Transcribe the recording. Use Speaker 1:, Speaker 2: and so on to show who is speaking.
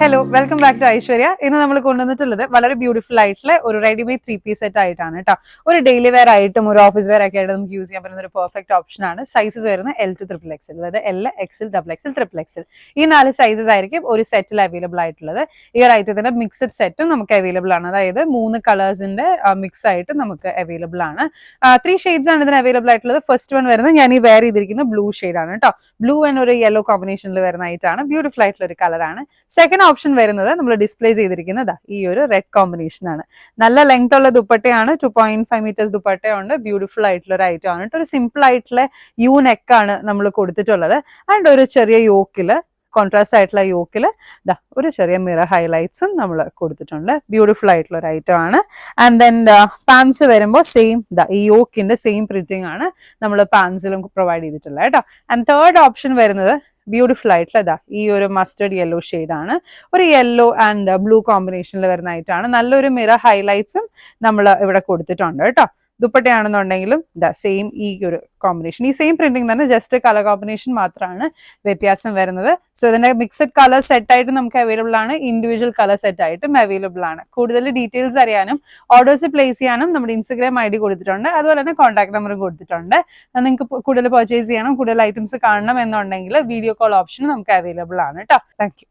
Speaker 1: Hello, welcome back to Aishwarya. ഇന്ന് നമ്മൾ കൊണ്ടുവന്നിട്ടുള്ളത് വളരെ ബ്യൂട്ടിഫുൾ ആയിട്ടുള്ള ഒരു റെഡിമെയ്ഡ് 3-piece സെറ്റ് ആയിട്ടാണ് കേട്ടോ. ഒരു ഡെയിലി വെയർ ആയിട്ടും ഒരു ഓഫീസ് വെയർ ഒക്കെ ആയിട്ട് നമുക്ക് യൂസ് ചെയ്യാൻ പറ്റുന്ന ഒരു പെർഫെക്റ്റ് ഓപ്ഷൻ ആണ്. സൈസസ് വരുന്ന L to XXL, അതായത് L, XL, XXL, XXL. ഈ 4 സൈസസ് ആയിരിക്കും ഒരു സെറ്റിൽ അവൈലബിൾ ആയിട്ടുള്ളത്. ഈ ഒരു ഐറ്റത്തിന്റെ മിക്സഡ് സെറ്റും നമുക്ക് അവൈലബിൾ ആണ്. അതായത് 3 കളേഴ്സിന്റെ മിക്സ് ആയിട്ട് നമുക്ക് അവൈലബിൾ ആണ്. 3 ഷെയ്ഡ്സ് ആണ് ഇതിന് അവൈലബിൾ ആയിട്ടുള്ളത്. ഫസ്റ്റ് വൺ വരുന്നത് ഞാൻ ഈ വെയർ ചെയ്തിരിക്കുന്ന ബ്ലൂ ഷെയ്ഡ് ആണ് കേട്ടോ. ബ്ലൂ ആൻഡ് ഒരു യെല്ലോ കോമ്പിനേഷനിൽ വരുന്ന ആയിട്ടാണ്. ബ്യൂട്ടിഫുൾ ആയിട്ടുള്ള ഒരു കളറാണ്. സെക്കൻഡ് ഓപ്ഷൻ വരുന്നത് നമ്മൾ ഡിസ്പ്ലേ ചെയ്തിരിക്കുന്നത് ഈ ഒരു റെഡ് കോമ്പിനേഷൻ ആണ്. നല്ല ലെങ്ത് ഉള്ള ദുപ്പട്ടയാണ്. 2.5 മീറ്റേഴ്സ് ദുപ്പട്ടയുണ്ട്. ബ്യൂട്ടിഫുൾ ആയിട്ടുള്ള ഒരു ഐറ്റം ആണ്. ഒരു സിമ്പിൾ ആയിട്ടുള്ള യു നെക്ക് ആണ് നമ്മൾ കൊടുത്തിട്ടുള്ളത്. ആൻഡ് ഒരു ചെറിയ യോക്കില് കോൺട്രാസ്റ്റ് ആയിട്ടുള്ള യോക്കില് ഒരു ചെറിയ മിറർ ഹൈലൈറ്റ്സും നമ്മൾ കൊടുത്തിട്ടുണ്ട്. ബ്യൂട്ടിഫുൾ ആയിട്ടുള്ള ഒരു ഐറ്റം ആണ്. ആൻഡ് ദെൻ പാൻസ് വരുമ്പോൾ സെയിം ഈ യോക്കിന്റെ സെയിം പ്രിന്റിംഗ് ആണ് നമ്മൾ പാൻസിലും പ്രൊവൈഡ് ചെയ്തിട്ടുള്ളത് കേട്ടോ. ആൻഡ് തേർഡ് ഓപ്ഷൻ വരുന്നത് ബ്യൂട്ടിഫുൾ ആയിട്ടുള്ള ഈ ഒരു മസ്റ്റർഡ് യെല്ലോ ഷെയ്ഡ് ആണ്. ഒരു യെല്ലോ ആൻഡ് ബ്ലൂ കോമ്പിനേഷനിൽ വരുന്നതായിട്ടാണ്. നല്ലൊരു മിറർ ഹൈലൈറ്റ്സും നമ്മൾ ഇവിടെ കൊടുത്തിട്ടുണ്ട് കേട്ടോ. ദുപ്പട്ടയാണെന്നുണ്ടെങ്കിലും സെയിം ഈ ഒരു കോമ്പിനേഷൻ, ഈ സെയിം പ്രിന്റിംഗ് തന്നെ, ജസ്റ്റ് കളർ കോമ്പിനേഷൻ മാത്രമാണ് വ്യത്യാസം വരുന്നത്. സോ ഇതിന്റെ മിക്സഡ് കളർ സെറ്റ് ആയിട്ട് നമുക്ക് അവൈലബിൾ ആണ്. ഇൻഡിവിജ്വൽ കളർ സെറ്റ് ആയിട്ടും അവൈലബിൾ ആണ്. കൂടുതൽ ഡീറ്റെയിൽസ് അറിയാനും ഓർഡേഴ്സ് പ്ലേസ് ചെയ്യാനും നമ്മുടെ ഇൻസ്റ്റഗ്രാം ID കൊടുത്തിട്ടുണ്ട്. അതുപോലെ തന്നെ കോൺടാക്ട് നമ്പറും കൊടുത്തിട്ടുണ്ട്. നിങ്ങൾക്ക് കൂടുതൽ പർച്ചേസ് ചെയ്യണം, കൂടുതൽ ഐറ്റംസ് കാണണം എന്നുണ്ടെങ്കിൽ വീഡിയോ കോൾ ഓപ്ഷൻ നമുക്ക് അവൈലബിൾ ആണ് കേട്ടോ. Thank you.